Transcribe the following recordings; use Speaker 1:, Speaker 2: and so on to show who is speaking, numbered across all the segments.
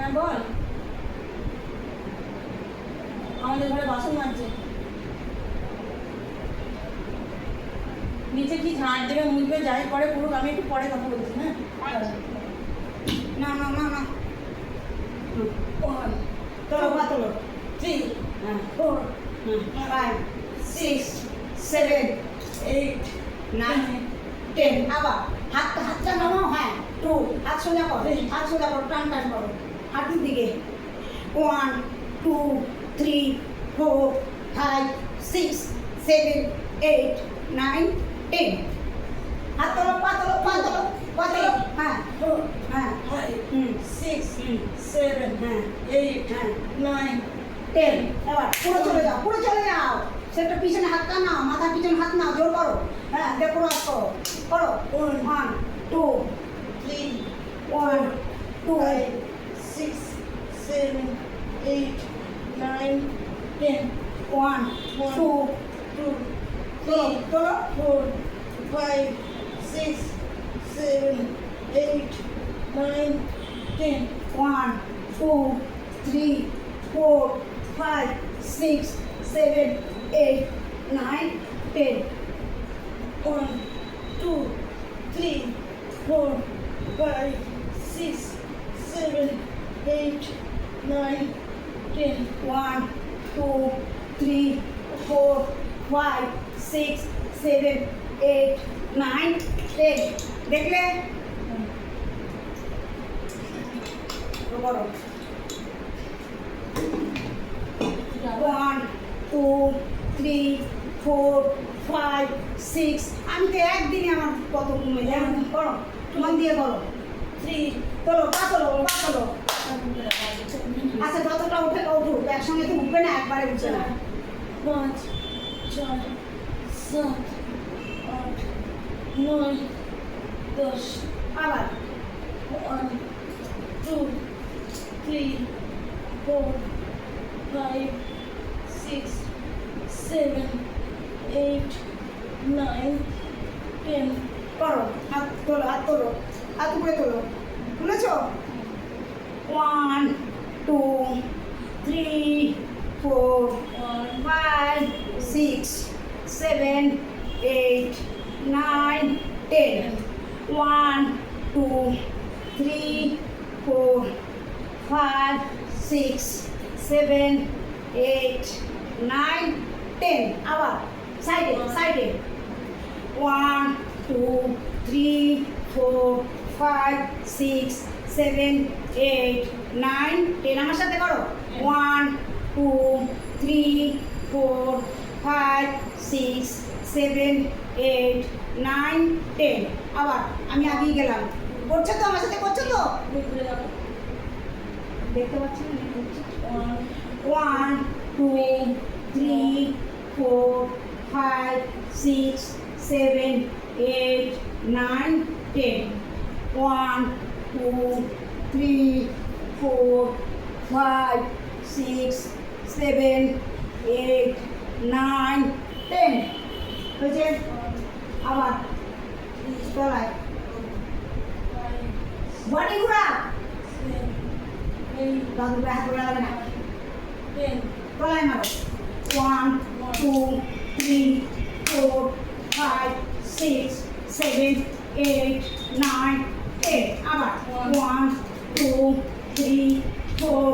Speaker 1: হ্যাঁ বল। আমাদের ঘরে বাসন মাজছে। নিচে কি ঝাড় দেবে মুছবে যাই করে পুরো, আমি একটু পরে কথা বলছি। হ্যাঁ
Speaker 2: না না না না
Speaker 1: ওয়ান
Speaker 2: তোলো বা তোলো
Speaker 1: 3
Speaker 2: হ্যাঁ
Speaker 1: 4
Speaker 2: 5 6 7
Speaker 1: 8
Speaker 2: 9 10 আবার হাতটা নামাও। হ্যাঁ 2 হাত সোজা করো, হাত সোজা করো, টান টান করো হাঁটুর দিকে। 1 2 3 4 5 6 7 8 9 10 হাত তোলো, পা তোলো, পা তোলো, পা তোলো। হ্যাঁ
Speaker 1: 4
Speaker 2: হ্যাঁ
Speaker 1: 5 6 7
Speaker 2: হ্যাঁ
Speaker 1: 8
Speaker 2: হ্যাঁ
Speaker 1: 9
Speaker 2: 10 এবার পুরো চলে যাও, পুরো চলে যাও। সেটা পিছনে হাতটা নাও, মাথার পিছনে হাত নাও, জোর করো। হ্যাঁ দেখো রাজ করো, করো 1 2
Speaker 1: 3
Speaker 2: 1 2
Speaker 1: 5 6 7 8 9 10
Speaker 2: 1 2
Speaker 1: 2
Speaker 2: তোলো
Speaker 1: 3
Speaker 2: তোলো
Speaker 1: 4 5 6 7 8 9 10
Speaker 2: 1 2 3 4 5 6 7 8 9 10
Speaker 1: 1 2 3 4 5 6 7 8 9 10
Speaker 2: 1 2 3 4 5 6 7 8 9 10 দেখলে করো 1 2 3 4 5 6 আমি তো একদিনে আমার কত কমে যায়। করো মন দিয়ে করো
Speaker 1: 3
Speaker 2: তোলো পা তোলো, পা তোলো। আচ্ছা যতটা উঠে উঠুক, একসঙ্গে তো উঠবে না, একবারে উঠবে না।
Speaker 1: 5 4 7 8 9 10
Speaker 2: আবার
Speaker 1: 1 2 3 4 5 6 7 8 9 10
Speaker 2: করো হাত তোলো, হাত তোলো, হাত উপরে তোলো। তুলেছ 1 2 3 4 5 6 7 8 9 10 1 2 3 4 5 6 7 8 9 10 আবার সাইডে সাইডে 1 2 3 4 5 6 7 8 9 10 আমার সাথে করো 1 2 3 4 5 6 7 8 9 10 আবার আমি আগেই গেলাম। করছো তো আমার সাথে, করছো তো? দেখতে পাচ্ছি না? 1 2 3 4 5 6 7 8 9 10 1 2 3 4 5 6 7 8 9 10 হয়েছে। আবার তলায় বডি ঘোরা, দাদু হাত ঘোরা লাগে না, তলায় মারো 1 2 3 4 5 6 7 8 9 10 আবার 1 2 3 4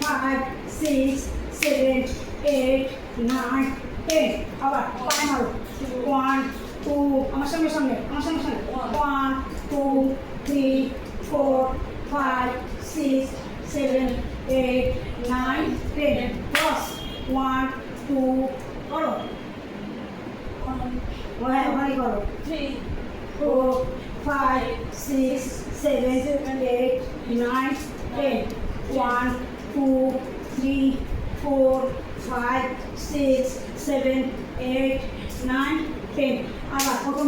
Speaker 2: 5 6 7 8 9 10 আবার পায়ে মারো 1 2 আমার সঙ্গে সঙ্গে, আমার সঙ্গে সঙ্গে 1 2 3 4 5 6 7 8 9 10 cross 1 2 করো হ্যাঁ ওখানে করো
Speaker 1: 3
Speaker 2: 4 5 6 7 8 9 10 1 2 3 4 5 6 7 8 9 10 আবার প্রথম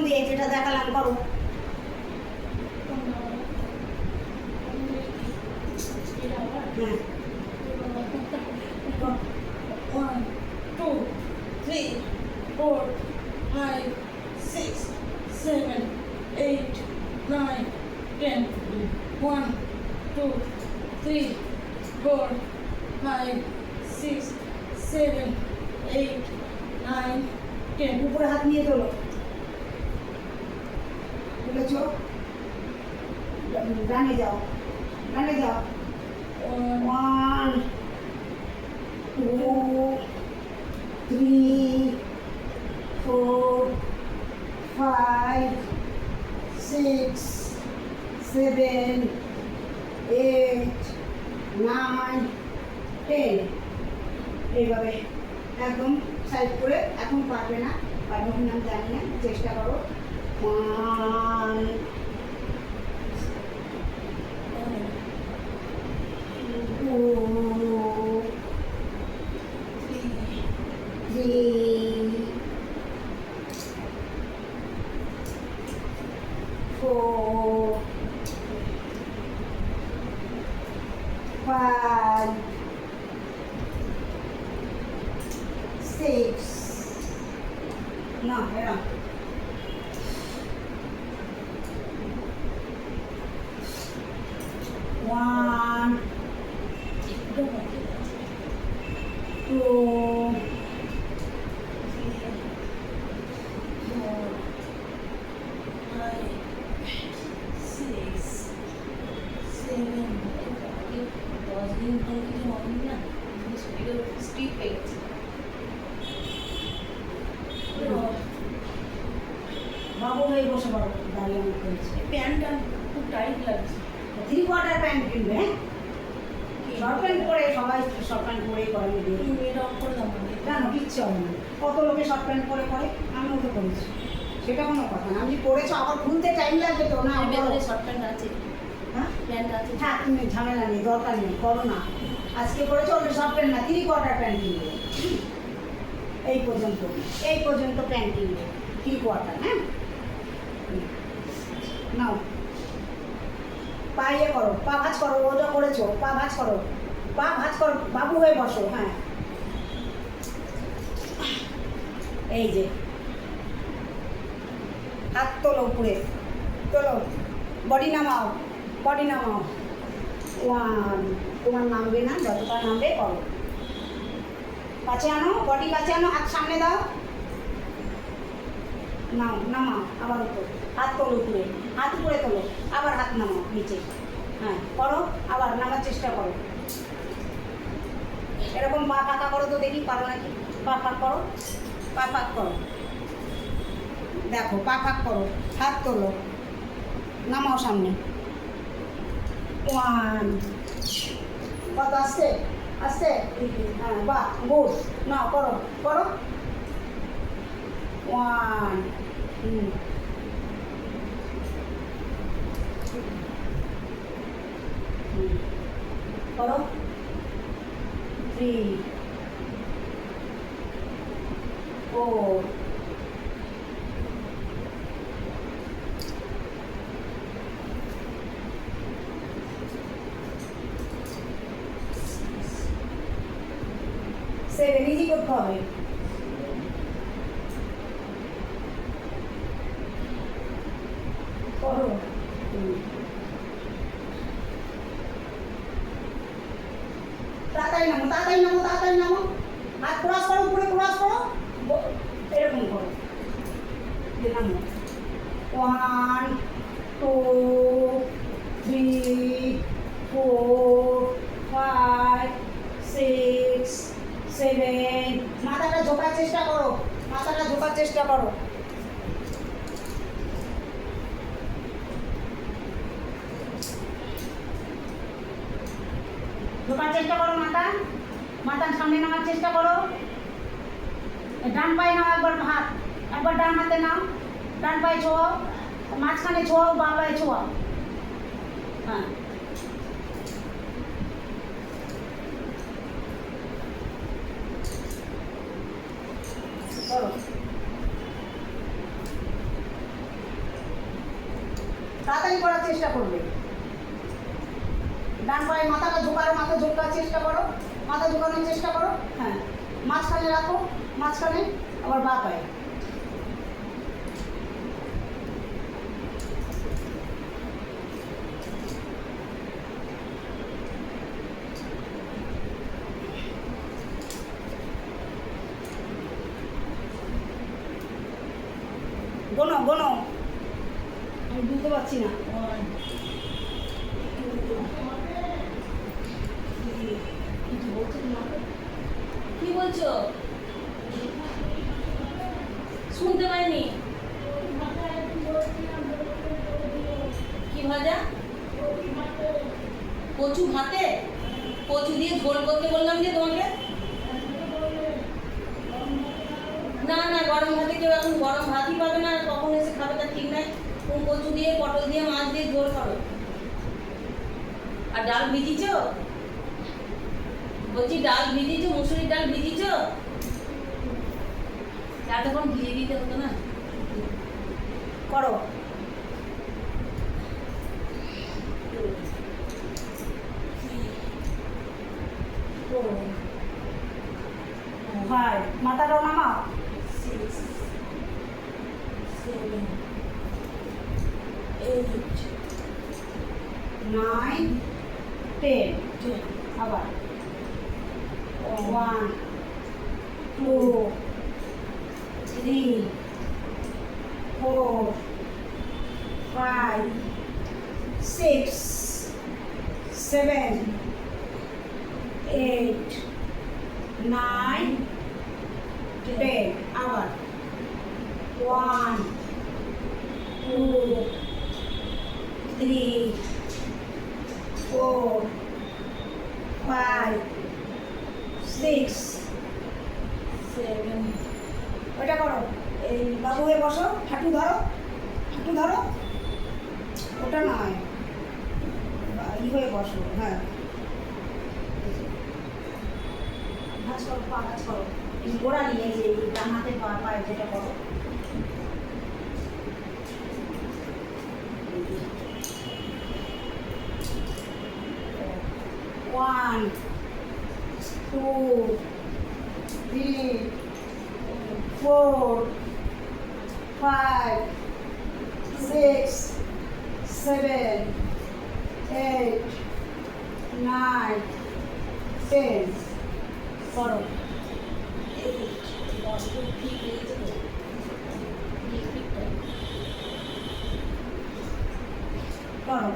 Speaker 2: দিয়ে যেটা দেখালাম করো হ্যাঁ
Speaker 1: 1 2 3 4 5 6 7 8 9 10. 1, 2, 3, 4, 5, 6, 7, 8, 9, 10.
Speaker 2: উপরে হাত নিয়ে তোলো, তুলেছ, ডানে যাও, ডানে যাও। 1, 2, 3, 4, 5, 6, 7, 8, 9, 10। এইভাবে একদম সাইড করে, এখন পারবে না, পারবে কিনা আমি জানি না, চেষ্টা করো। 1, 2, 3, 4, 5, 6, no, era 1, 2, বাবু হয়ে বসে পড়ো, দাঁড়িয়ে আমার করেছে।
Speaker 1: প্যান্টটা খুব টাইট লাগছে।
Speaker 2: 3/4 প্যান্ট কিনবে, হ্যাঁ? শর্ট প্যান্ট পরে সবাই শর্ট প্যান্ট পরেই করে মেয়েদের।
Speaker 1: তুমি এটা অফ করে দাও আমাকে।
Speaker 2: কেন কিচ্ছু হবে না, কত লোকে শর্ট প্যান্ট পরে করে, আমিও তো করেছি, সেটা কোনো কথা না। আমি পরেছো, আবার খুলতে টাইম লাগবে তো না?
Speaker 1: ভেতরে শর্ট প্যান্ট আছে,
Speaker 2: হ্যাঁ,
Speaker 1: প্যান্ট আছে।
Speaker 2: হ্যাঁ, তুমি ঝামেলা নেই, দরকার নেই, করো না। আজকে করেছো ওটা শর্ট প্যান্ট না, 3/4 প্যান্ট কিনবে। এই পর্যন্ত, এই পর্যন্ত প্যান্ট কিনবে 3/4, হ্যাঁ? নাও, পা ইয়ে করো, পা ভাঁজ করো, ওটা করেছো, পা ভাঁজ করো, পা ভাঁজ করো, বাবু হয়ে বসো, হ্যাঁ। এই যে হাত তোলো উপরে, তোলো, বডি নামাও, বডি নামাও। 1, তোমার নামবে না, যতটা নামবে করো। কাছে আনো, বডি কাছে আনো, হাত সামনে দাও, নাও, নামাও, আবার উপর, হাত তোলো উপরে, হাত উপরে তোলো, আবার হাত নামাও নিচে, হ্যাঁ করো, আবার নামার চেষ্টা করো। এরকম পা ফাঁকা করো তো দেখি, পারো নাকি? পা ফাঁক করো, পা ফাঁক করো, দেখো পা ফাঁক করো, হাত তোলো, নামাও সামনে। 1, কত আসছে, আসছে, হ্যাঁ, বাহ, গুড, নাও করো, করো। 1, করো। 3, 4, 7, ইজি করতে হবে। করো। তাড়াতাড়ি নামো, তাড়াতাড়ি নামো, তাড়াতাড়ি নামো, হাত ক্রস করো, উপরে ক্রস করো, এরকম করো, দিয়ে নামো। 1, 2, 3, 4, 5, 6, 7, মাথাটা ঝোঁকার চেষ্টা করো, মাথাটা ঝোঁকার চেষ্টা করো। ঢোকার চেষ্টা করো, মাথা, মাথার সামনে নামার চেষ্টা করো। ডান পায়ে নাও, একবার হাত, একবার ডান হাতে নাও, ডান পায়ে ছোঁয়াও, মাঝখানে ছোঁয়াও, বাঁ পায়ে ছোঁয়াও, হ্যাঁ। করো, তাড়াতাড়ি করার চেষ্টা করবে। ডান পায়ে মাথাটা ঝোঁকারো, মাথা ঝোঁকার চেষ্টা করো, মাথা ঝোঁকানোর চেষ্টা করো, হ্যাঁ। মাঝখানে রাখো, মাঝখানে, আবার বাঁ পায়ে। গোনো গোনো, আমি বুঝতে পারছি না।
Speaker 1: 1 কি বলছো? শুনতে পাইনি। কি ভাজা? কচু ভাতে? কচু দিয়ে ঝোল করতে বললাম যে তোমাকে। না না, গরম ভাতে কেউ এখন গরম ভাতই পাবে না, কখন এসে খাবে তার ঠিক নাই। কোন কচু দিয়ে, পটল দিয়ে, মাছ দিয়ে ঝোল খাবে। আর ডাল ভিজিছ? বলছি ডাল ভিজিছ, মুসুরির ডাল ভিজিছ? ডালটা কোন ভিজিয়ে দিতে হতো না?
Speaker 2: করো। ভাই মাথাটাও নামাও।
Speaker 1: 6 7 8
Speaker 2: 9 10
Speaker 1: 10
Speaker 2: আবার 1 2 3 4 5 6 7 8 9 10 আবার 1 2 3 4 5 6
Speaker 1: 7
Speaker 2: ওটা করো। এই বাবু হয়ে বসো, হাঁটু ধরো, হাঁটু ধরো। ওটা নয়, হয়ে বসো। হ্যাঁ, ভাঁজ করো, পা ভাঁজ করো। এই গোড়া নিয়ে যে ডান হাতে পায়ে যেটা করো। One, 2, 3, 4, 5, 6, 7, 8, 9, 10 করো। করো।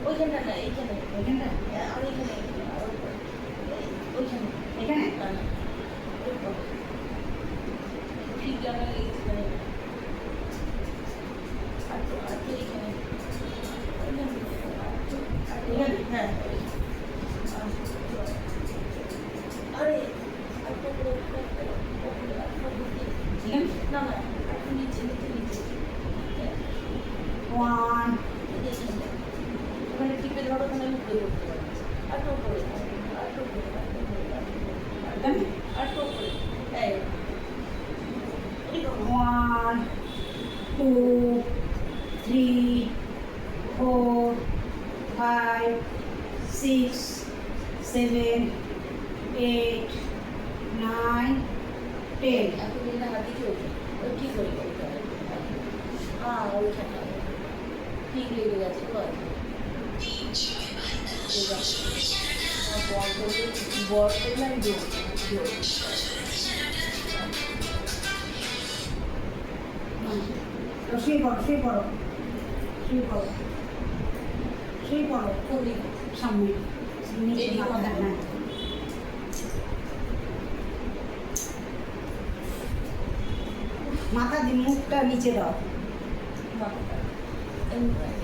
Speaker 1: ওইখানটা না, এইখানে,
Speaker 2: এখানটা
Speaker 1: আর এইখানে, ওইখানে,
Speaker 2: এখানে
Speaker 1: না না, ঠিক লাগালে এইখানে, আর তো এইখানে,
Speaker 2: এখানে
Speaker 1: হ্যাঁ, আরে
Speaker 2: এখানে
Speaker 1: না না, নিচে নিচে নিচে,
Speaker 2: 1,
Speaker 1: ওখানে টিপে ধরো, ওখানে আমি ধরে উঠতে পারছি। আর তো করে, আর তো করে,
Speaker 2: এখানে
Speaker 1: আর তো করে, এই
Speaker 2: 1, 2, 3, 4, 5, 6, 7, 8, 9, 10
Speaker 1: এতদিন না হাতি চলছে, ওই ঠিক হয়ে গেছে। ওইখানটা ঠিক লেগে গেছে, বর করলে আমি জোর
Speaker 2: শুয়ে পড়ো, শুয়ে পড়ো, শুয়ে পড়ো, শুয়ে পড়ো।
Speaker 1: করি
Speaker 2: সামনে নিচে
Speaker 1: এদিকে
Speaker 2: মাথা
Speaker 1: মাথা।
Speaker 2: হ্যাঁ। মাথা দিয়ে মুখটা নিচে দাও।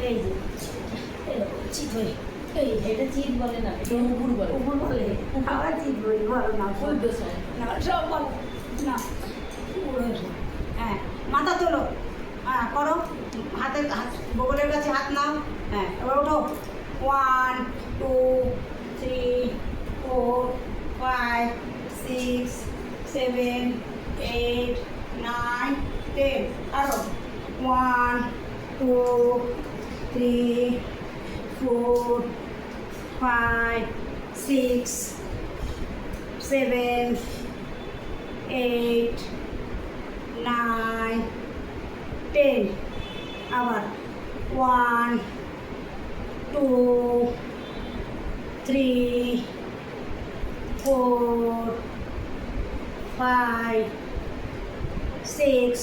Speaker 2: এই যে চিত হয়ে
Speaker 1: এই এটা চিট বলে না, এটা উপুর বলে।
Speaker 2: উপর বলে আবার চিত বলি, বলো না
Speaker 1: ফুল দোষায়
Speaker 2: না, সব বলো না। হ্যাঁ, মাথা তোলো, হ্যাঁ করো, হাতের হাত বগলের কাছে হাত নাও। হ্যাঁ, এবার ওঠো। 1, 2, 3, 4, 5, 6, 7, 8, 9, 10 আরো 1, 2, 3, 4, 5, 6, 7, 8, 9, 10 আবার 1, 2, 3, 4, 5, 6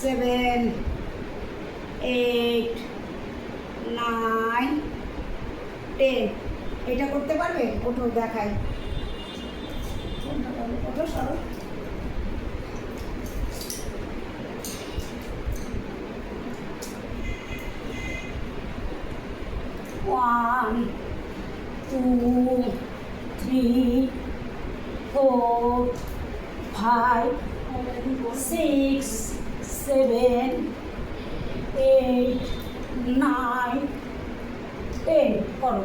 Speaker 2: 7 8 9 10 এটা করতে পারবে? ওঠো দেখাই, ওঠো সরো। One, 2, 3, 4, 5, 6, 7, 8, 9, 10 করো।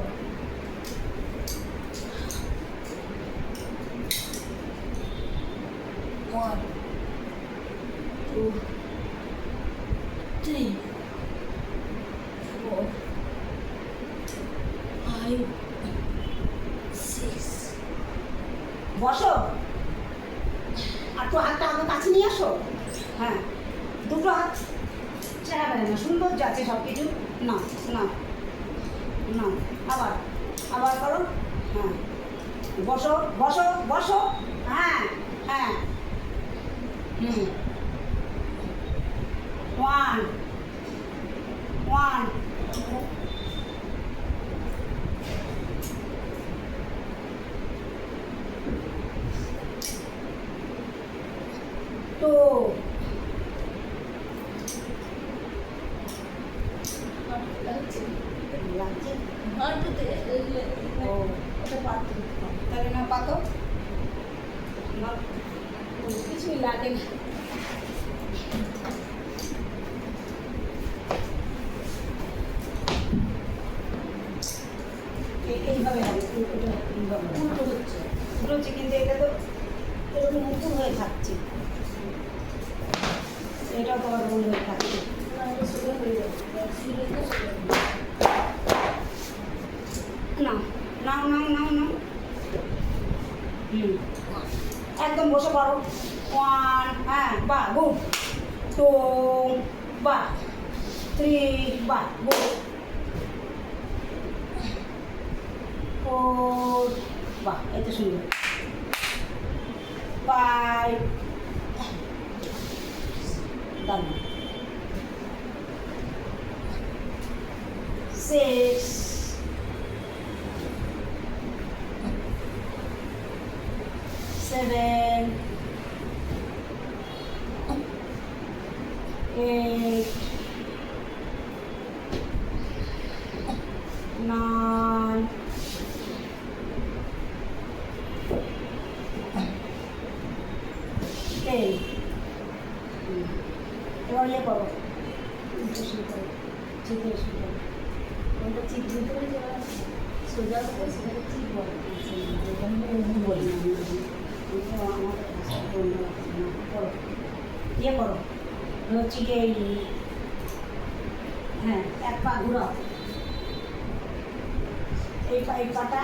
Speaker 2: One, 2, 3, 4, 5, 6 বসো। আর তো হাতটা আমার কাছে নিয়ে আসো। হ্যাঁ, দুটো হাত চালাবে না, সুন্দর যাচ্ছে সব কিছু। না না না, আবার আবার করো। হ্যাঁ, বসো বসো বসো। হ্যাঁ হ্যাঁ, হুম। 1 1 2 লাগছে। ও, তাহলে না পাতো না, কিছুই লাগে না। এইভাবে হবে, উল্টো হচ্ছে, উল্টো হচ্ছে, কিন্তু এটা তো এরকম উঁচু হয়ে থাকছে, এটাও তো আবার গোল হয়ে থাকছে। না, নাও নাও নাও নাও। হুম, একদম বসে পড়ো। 1, হ্যাঁ, বাহ, গুড। 2, বাহ। 3, বাহ, গুড। 4, বাহ, এত সুন্দর। 5, দারুণ। 6, 7, 8, 9, 10। এবার ইয়ে করো, চিপ করো, চিপে শুরু করো। ওটা চিপ দিতে পারি, যারা সোজা করে সেটাকে চিপ বলে, বলি না আমার ভাষা বন্ধ লাগছে না। করো, ইয়ে করো, হচ্ছে কি এই, হ্যাঁ, এক পা ঘুরাও, এই পাটা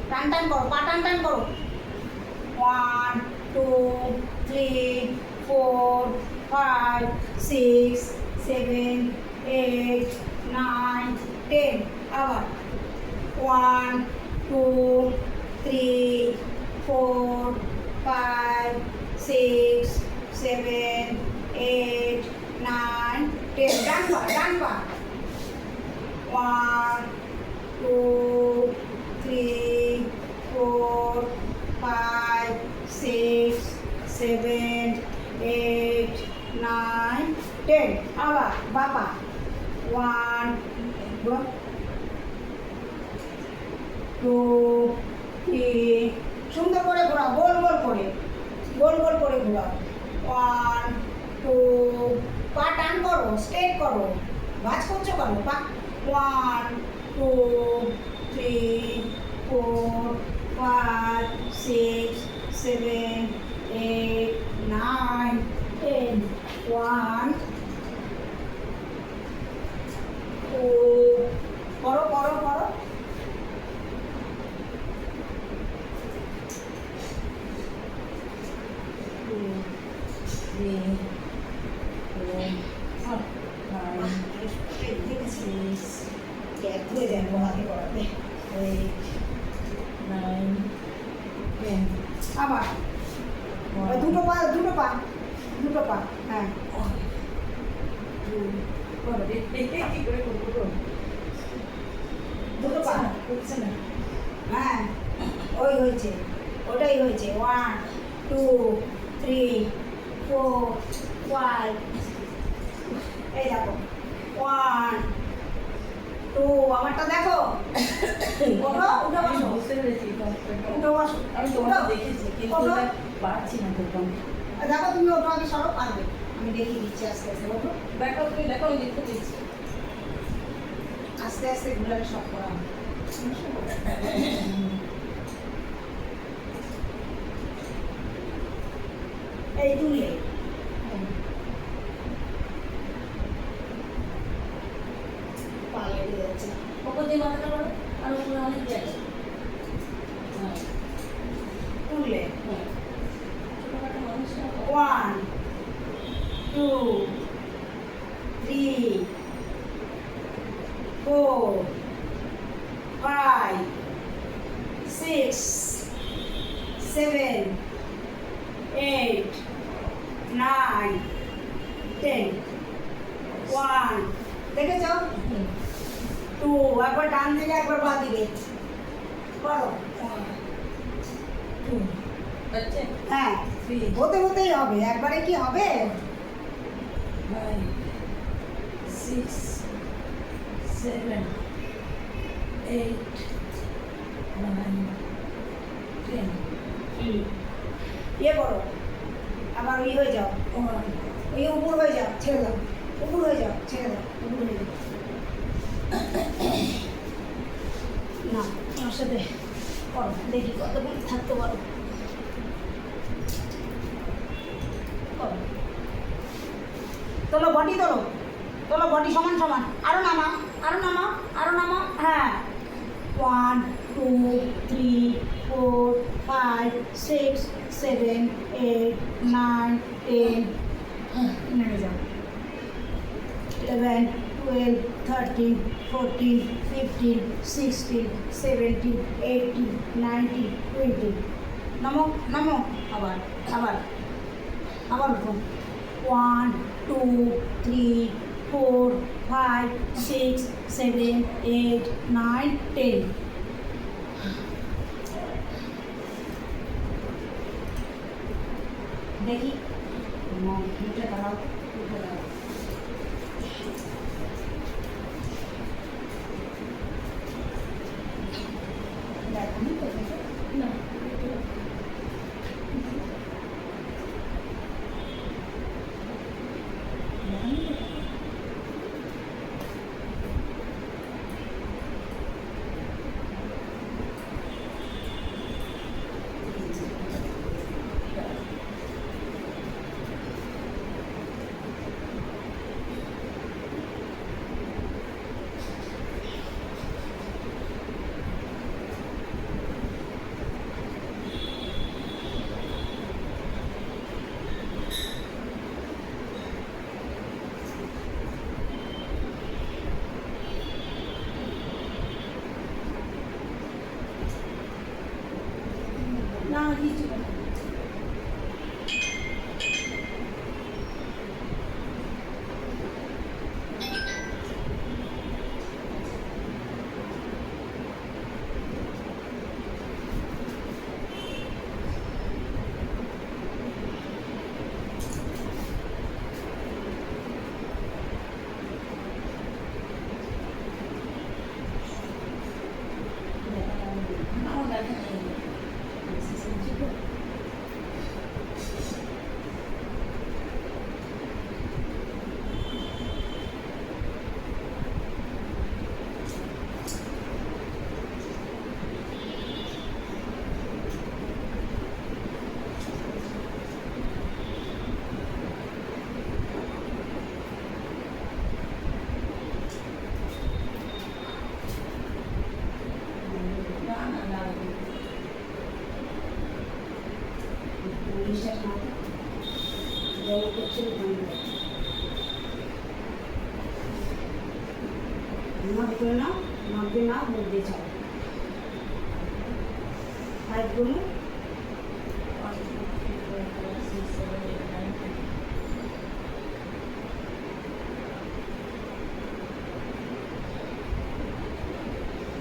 Speaker 2: টান টান করো, পা টান টান করো। 1, 2, 3, 4, 5, 6, 7, 8, 9, 10 আবার। 1, 2, 3, 4, 5, 6, 7, 8, 9, 10 ডান পা, ডান পা। 1, 2, 3, 4, 5, 6, 7, 8, 9, 10 আবার বাবা। 1, 2, 3, সুন্দর করে ঘোরাও, গোল গোল করে, গোল গোল করে ঘোরাও। 1, 2, পা টান করো, স্ট্রেট করো, ভাঁজ করছো কেন পা। 1, 2, 3, 4, 5, 6, 7, 8, 9, 10 1, 2 করো করো করো। 2, 3, 4, 5, 6, গ্যাপ হয়ে যাবো হাতে করাতে। 8, 9, 10 আবার ওই দুটো পা হ্যাঁ দুটো পা
Speaker 1: হচ্ছে না।
Speaker 2: হ্যাঁ ওই হয়েছে, ওটাই হয়েছে। 1 2 3 4 5 এই দেখো 1 2 আমারটা দেখো ওঠো উঠে বসো
Speaker 1: বুঝতে পেরেছি
Speaker 2: উঠে বসো
Speaker 1: আমি তোমাকে দেখেছি কিন্তু
Speaker 2: ওঠো।
Speaker 1: ওটা পারছি না তো কম।
Speaker 2: দেখো তুমি ওঠো আগে সরো পারবে আমি দেখিয়ে দিচ্ছি আস্তে আস্তে ওঠো
Speaker 1: দেখো তুমি দেখো আমি দেখতে পেয়েছি।
Speaker 2: আস্তে আস্তে ঘুরালে সব করা হবে। এই তুললে পা লেগে যাচ্ছে
Speaker 1: ওপর দিয়ে মাথাটা করো আর উপরে অনেক জায়গা। হ্যাঁ
Speaker 2: তুললে
Speaker 1: হ্যাঁ ছোটোখাটো মানুষটা
Speaker 2: 1 2 3 4 5 6 7 8 9 10 1 দেখেছ 2 একবার ডান দিকে একবার বাঁ দিকে করো
Speaker 1: আচ্ছা
Speaker 2: হ্যাঁ
Speaker 1: 3
Speaker 2: হতে হতেই হবে একবারে কি হবে
Speaker 1: 5 6 7 8 9 10
Speaker 2: ইয়ে করো আবার ওই হয়ে যাও
Speaker 1: 1
Speaker 2: ওই উপর হয়ে যাও ছেড়ে দাও উপর হয়ে যাও ছেড়ে দাও উপর হয়ে যাও না আমার সাথে করো দেখি কতক্ষণ থাকতে পারো করো তোলো বডি তোলো তোলো বডি সমান সমান আরো নামা আরো নামা আরো নামা হ্যাঁ 1 2 3 4 5 6 7 8 9 10 নেমে যাও 11 12 13 14 15 16 17 18 19 20 নামো নামো আবার আবার আবার উঠো 1 2 3 4 5 6 7 8 9 10 দেখি উঠে দাঁড়াও উঠে দাঁড়াও দেখো
Speaker 1: না না কিছু না আমার দেখা নেই না না না
Speaker 2: বিশ্বাস না জল করছে নাক করে নাও নাক দিয়ে নাও মুখ দিয়ে ছাড়ো 5 গুলো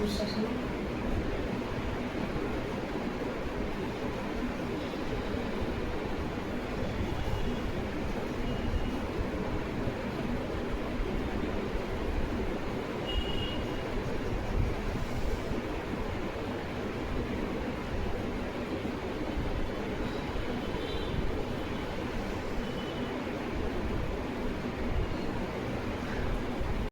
Speaker 2: বিশ্বাস নেই